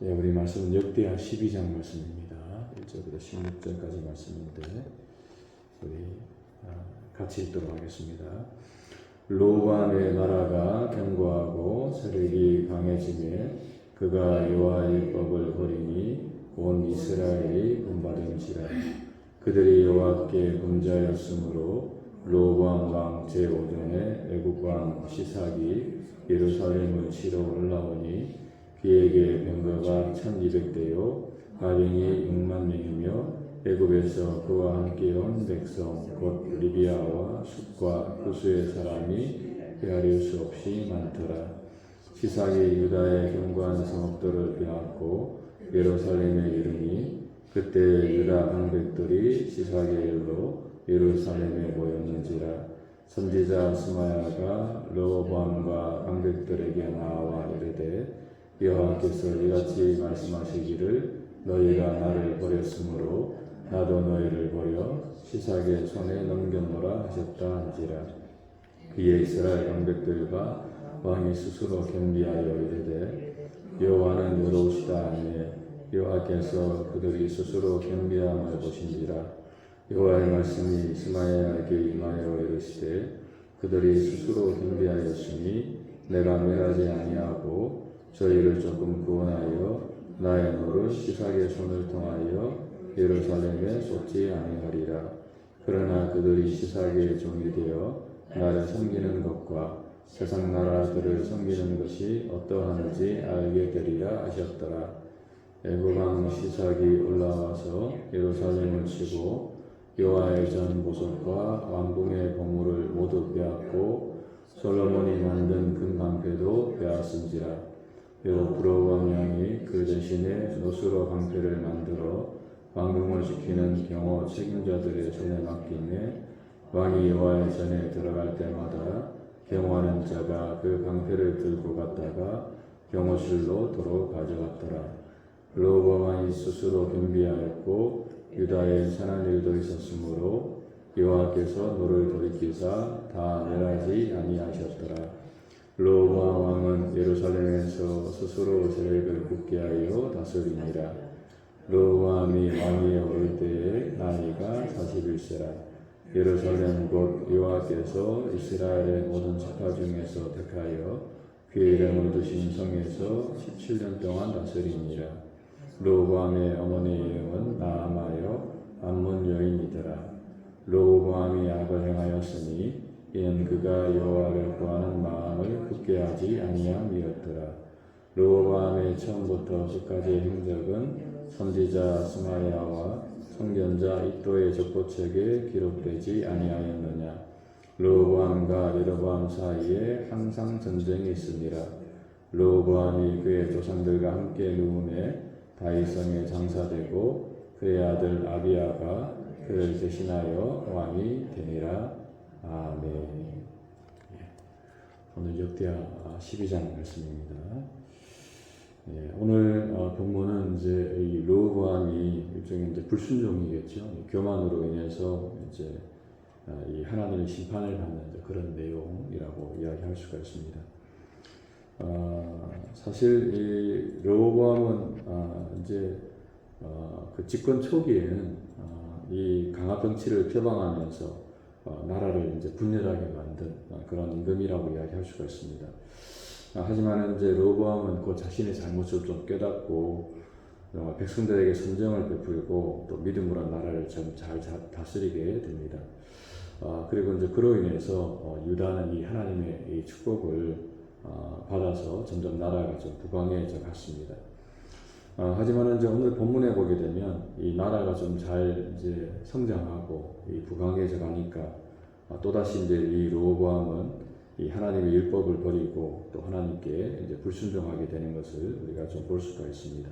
네, 우리 말씀은 역대하 12장 말씀입니다. 1절부터 16절까지 말씀인데 우리 같이 읽도록 하겠습니다. 로보암의 나라가 견고하고 세력이 강해지매 그가 여호와의 법을 버리니 온 이스라엘이 본받은지라. 그들이 여호와께 범죄하였으므로 로보암 왕 제5년에 애굽 왕 시삭이 예루살렘을 치러 올라오니 그에게 병거가 1200대요 가병이 6만 명이며 애굽에서 그와 함께 온 백성 곧 리비아와 숫과 구수의 사람이 헤아릴 수 없이 많더라. 시삭이 유다의 견고한 성읍들을 빼앗고 예루살렘에 이르니 그때 유다 방백들이 시삭의 일로 예루살렘에 모였는지라. 선지자 스마야가 르호보암과 방백들에게 나와 이르되 여호와께서 이같이 말씀하시기를 너희가 나를 버렸으므로 나도 너희를 버려 시삭의 손에 넘겼노라 하셨다 한지라. 그의 이스라엘 방백들과 왕이 스스로 겸비하여 이르되 여호와는 의로우시다 하매 여호와께서 그들이 스스로 겸비함을 보신지라. 여호와의 말씀이 스마야에게 임하여 이르시되 그들이 스스로 겸비하였으니 내가 멸하지 아니하고 저희를 조금 구원하여 나의 노릇 시삭의 손을 통하여 예루살렘에 쏟지 아니하리라. 그러나 그들이 시삭의 종이 되어 나를 섬기는 것과 세상 나라들을 섬기는 것이 어떠한지 알게 되리라 하셨더라. 애굽 왕 시삭이 올라와서 예루살렘을 치고 여호와의 전 보석과 왕궁의 보물을 모두 빼앗고 솔로몬이 만든 금방패도 빼앗은지라. 여로브로암 왕이 그 대신에 노수로 방패를 만들어 왕궁을 지키는 경호 책임자들의 손에 맡기매 왕이 여호와의 전에 들어갈 때마다 경호하는 자가 그 방패를 들고 갔다가 경호실로 도로 가져갔더라. 르호보암 왕이 스스로 겸비하였고 유다에 선한 일도 있었으므로 여호와께서 노를 돌이키사 다 멸하지 아니하셨더라. 르호보암 왕은 예루살렘에서 스스로 세력을 굳게 하여 다스리니라. 르호보암이 왕위에 오를 때에 나이가 41세라. 예루살렘 곧 여호와께서 이스라엘의 모든 지파 중에서 택하여 그의 이름을 두신 성에서 17년 동안 다스리니라. 르호보암의 어머니 이름은 나아마여 암몬 여인이더라. 르호보암이 악을 행하였으니 이는 그가 여호와를 구하는 마음을 굳게 하지 아니함이었더라. 르호보암의 처음부터 끝까지의 행적은 선지자 스마야와 선견자 이도의 적보책에 기록되지 아니하였느냐. 르호보암과 여로보암 사이에 항상 전쟁이 있으니라. 르호보암이 그의 조상들과 함께 누움에 다윗성에 장사되고 그의 아들 아비야가 그를 대신하여 왕이 되니라. 아멘. 오늘 역대하 12장 말씀입니다. 오늘 본문은 이제 이 르호보암이 일종의 이제 불순종이겠죠. 교만으로 인해서 이제 이 하나님의 심판을 받는 그런 내용이라고 이야기할 수가 있습니다. 사실 이 르호보암은 이제 그 집권 초기에는 이 강압 정치를 표방하면서 나라를 이제 분열하게 만든 그런 임금이라고 이야기할 수가 있습니다. 하지만 이제 르호보암은 그 자신의 잘못을 좀 깨닫고 백성들에게 선정을 베풀고 또 믿음으로 나라를 좀 잘 다스리게 됩니다. 그리고 이제 그로 인해서 유다는 이 하나님의 이 축복을 받아서 점점 나라가 좀 부강해져 갔습니다. 하지만 이제 오늘 본문에 보게 되면 이 나라가 좀 잘 이제 성장하고 이 부강해져 가니까 또다시 이제 이 르호보암은 이 하나님의 율법을 버리고 또 하나님께 이제 불순종하게 되는 것을 우리가 좀 볼 수가 있습니다.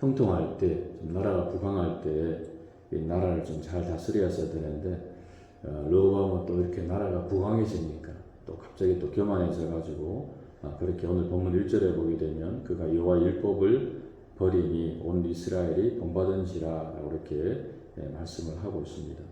형통할 때, 좀 나라가 부강할 때 이 나라를 좀 잘 다스려야 되는데 르호보암은 또 이렇게 나라가 부강해지니까 또 갑자기 또 교만해져 가지고 그렇게 오늘 본문 1절에 보게 되면 그가 여호와의 율법을 버리니 온 이스라엘이 본받은지라 이렇게 말씀을 하고 있습니다.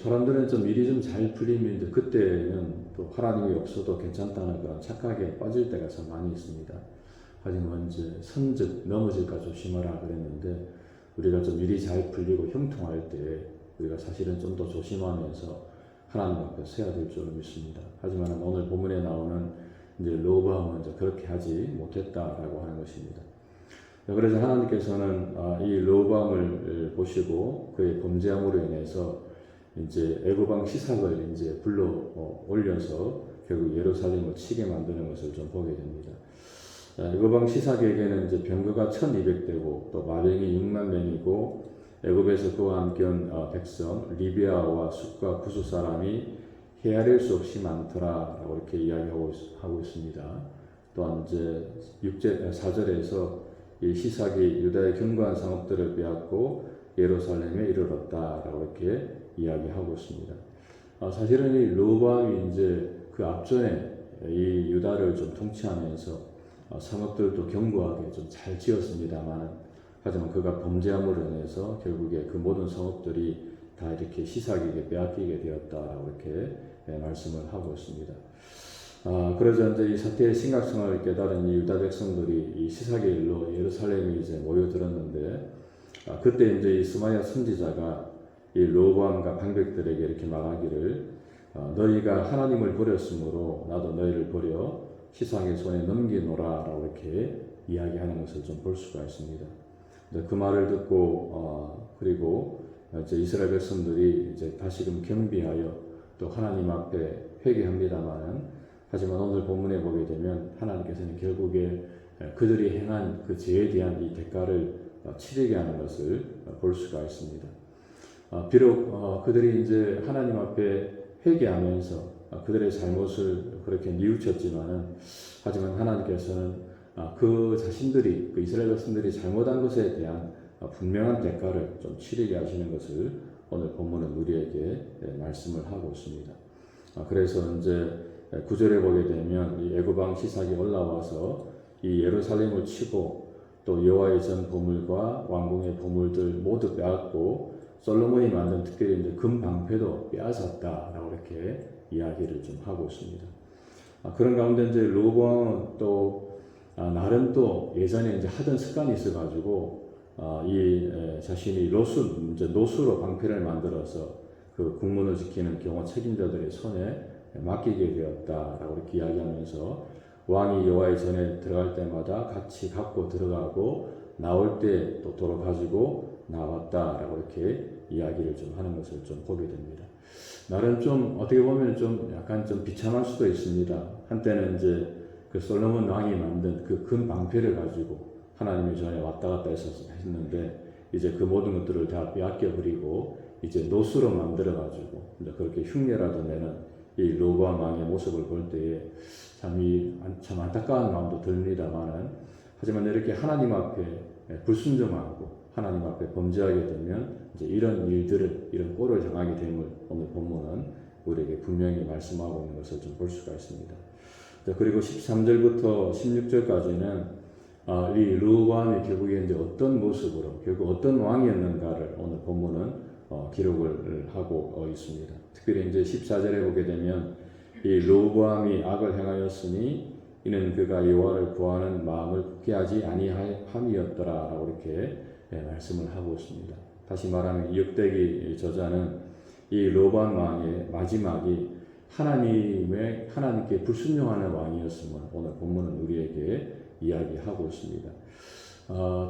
사람들은 좀 일이 좀 잘 풀리면 그때는 또 하나님이 없어도 괜찮다는 그런 착각에 빠질 때가 참 많이 있습니다. 하지만 이제 선즉 넘어질까 조심하라 그랬는데 우리가 좀 일이 잘 풀리고 형통할 때 우리가 사실은 좀 더 조심하면서 하나님 앞에 서야 될 줄로 믿습니다. 하지만 오늘 본문에 나오는 이제 로보암은 이제 그렇게 하지 못했다라고 하는 것입니다. 그래서 하나님께서는 이 로보암을 보시고 그의 범죄함으로 인해서 이제 애굽 왕 시삭을 이제 불러 올려서 결국 예루살렘을 치게 만드는 것을 좀 보게 됩니다. 애굽 왕 시삭에게는 이제 병거가 1,200대고 또 마병이 6만 명이고 애굽에서 그와 함께 온 백성 리비아와 숫과 구스 사람이 헤아릴 수 없이 많더라라고 이렇게 이야기하고 있습니다. 또한 이제 4절에서 이 시삭이 유다의 견고한 상업들을 빼앗고 예루살렘에 이르렀다라고 이렇게 이야기하고 있습니다. 사실은 이 로보암이 이제 그 앞전에 이 유다를 좀 통치하면서 상업들도 견고하게 좀 잘 지었습니다만 하지만 그가 범죄함으로 인해서 결국에 그 모든 성읍들이 다 이렇게 시삭에게 빼앗기게 되었다라고 이렇게 말씀을 하고 있습니다. 그래서 이제 이 사태의 심각성을 깨달은 이 유다 백성들이 이 시삭의 일로 예루살렘에 이제 모여들었는데 그때 이제 이 스마야 선지자가 이 로보암과 방백들에게 이렇게 말하기를 너희가 하나님을 버렸으므로 나도 너희를 버려 시삭의 손에 넘기노라라고 이렇게 이야기하는 것을 좀 볼 수가 있습니다. 그 말을 듣고 그리고 이제 이스라엘 백성들이 이제 다시금 겸비하여 또 하나님 앞에 회개합니다만 하지만 오늘 본문에 보게 되면 하나님께서는 결국에 그들이 행한 그 죄에 대한 이 대가를 치르게 하는 것을 볼 수가 있습니다. 비록 그들이 이제 하나님 앞에 회개하면서 그들의 잘못을 그렇게 뉘우쳤지만은 하지만 하나님께서는 그 자신들이 그 이스라엘 백성들이 잘못한 것에 대한 분명한 대가를 좀 치르게 하시는 것을 오늘 본문은 우리에게 말씀을 하고 있습니다. 그래서 이제 9절에 보게 되면 이 애굽 왕 시삭이 올라와서 이 예루살렘을 치고 또 여호와의 전 보물과 왕궁의 보물들 모두 빼앗고 솔로몬이 만든 특별히 이제 금 방패도 빼앗았다라고 이렇게 이야기를 좀 하고 있습니다. 그런 가운데 이제 로보암은 또 나름 또 예전에 이제 하던 습관이 있어가지고 이 자신이 노수로 방패를 만들어서 그 국문을 지키는 경호 책임자들의 손에 맡기게 되었다라고 이렇게 이야기하면서 왕이 여호와의 전에 들어갈 때마다 같이 갖고 들어가고 나올 때 또 도로 가지고 나왔다라고 이렇게 이야기를 좀 하는 것을 좀 보게 됩니다. 나름 좀 어떻게 보면 좀 약간 좀 비참할 수도 있습니다. 한때는 이제 그 솔로몬 왕이 만든 그 금 방패를 가지고 하나님의 전에 왔다 갔다 했는데 이제 그 모든 것들을 다 빼앗겨 버리고 이제 노수로 만들어 가지고 이제 그렇게 흉내라도 내는 이 로보암 왕의 모습을 볼 때에 참 안타까운 마음도 듭니다만은 하지만 이렇게 하나님 앞에 불순종하고 하나님 앞에 범죄하게 되면 이제 이런 이런 꼴을 당하게 됨을 오늘 본문은 우리에게 분명히 말씀하고 있는 것을 좀 볼 수가 있습니다. 그리고 13절부터 16절까지는 이 르호보암이 결국에 이제 어떤 모습으로 결국 어떤 왕이었는가를 오늘 본문은 기록을 하고 있습니다. 특별히 이제 14절에 보게 되면 이 르호보암이 악을 행하였으니 이는 그가 여호와를 구하는 마음을 굳게 하지 아니함이었더라라고 이렇게 말씀을 하고 있습니다. 다시 말하면 이 역대기 저자는 이 르호보암 왕의 마지막이 하나님께 불순종하는 왕이었음을 오늘 본문은 우리에게 이야기하고 있습니다.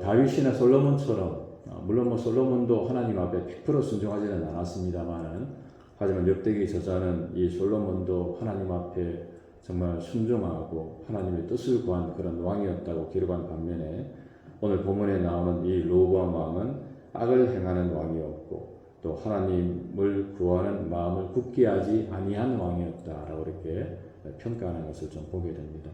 다윗이나 솔로몬처럼 물론 솔로몬도 하나님 앞에 100% 순종하지는 않았습니다만은 하지만 역대기 저자는 이 솔로몬도 하나님 앞에 정말 순종하고 하나님의 뜻을 구한 그런 왕이었다고 기록한 반면에 오늘 본문에 나오는 이 르호보암 왕은 악을 행하는 왕이었고 또 하나님을 구하는 마음을 굳게 하지 아니한 왕이었다라고 이렇게 평가하는 것을 좀 보게 됩니다.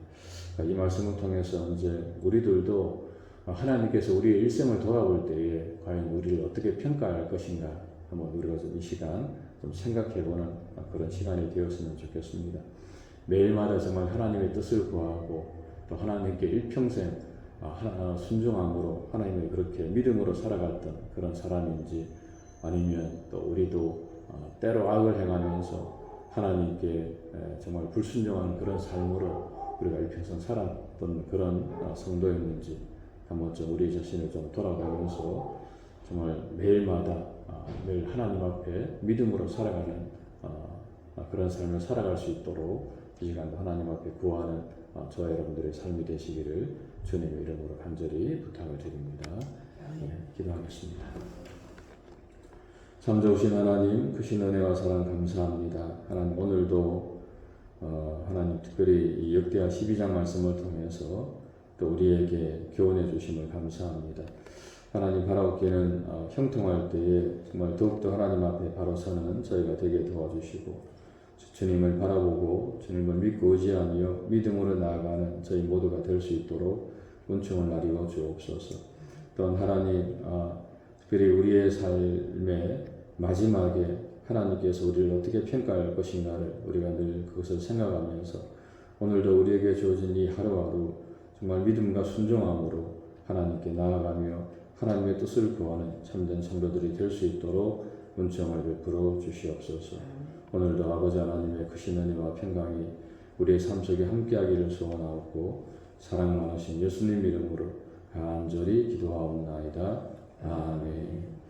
이 말씀을 통해서 이제 우리들도 하나님께서 우리의 일생을 돌아볼 때에 과연 우리를 어떻게 평가할 것인가 한번 우리가 이 시간 좀 생각해보는 그런 시간이 되었으면 좋겠습니다. 매일마다 정말 하나님의 뜻을 구하고 또 하나님께 일평생 순종함으로 하나님을 그렇게 믿음으로 살아갔던 그런 사람인지 아니면 또 우리도 때로 악을 행하면서 하나님께 정말 불순종하는 그런 삶으로 우리가 일평생 살았던 어떤 그런 성도였는지 한번 좀 우리 자신을 좀 돌아보면서 정말 매일마다 매일 하나님 앞에 믿음으로 살아가는 그런 삶을 살아갈 수 있도록 이 시간도 하나님 앞에 구하는 저와 여러분들의 삶이 되시기를 주님의 이름으로 간절히 부탁을 드립니다. 기도하겠습니다. 참 좋으신 하나님, 크신 은혜와 사랑 감사합니다. 하나님 오늘도 하나님 특별히 이 역대하 12장 말씀을 통해서 또 우리에게 교훈해 주심을 감사합니다. 하나님 바라옵기는 형통할 때에 정말 더욱더 하나님 앞에 바로 서는 저희가 되게 도와주시고 주님을 바라보고 주님을 믿고 의지하며 믿음으로 나아가는 저희 모두가 될 수 있도록 은총을 나리워 주옵소서. 또한 하나님 특별히 우리의 삶의 마지막에 하나님께서 우리를 어떻게 평가할 것인가를 우리가 늘 그것을 생각하면서 오늘도 우리에게 주어진 이 하루하루 정말 믿음과 순종함으로 하나님께 나아가며 하나님의 뜻을 구하는 참된 성도들이 될 수 있도록 은총을 베풀어 주시옵소서. 오늘도 아버지 하나님의 크신 은혜와 평강이 우리의 삶 속에 함께하기를 소원하옵고 사랑 많으신 예수님 이름으로 간절히 기도하옵나이다. 아멘.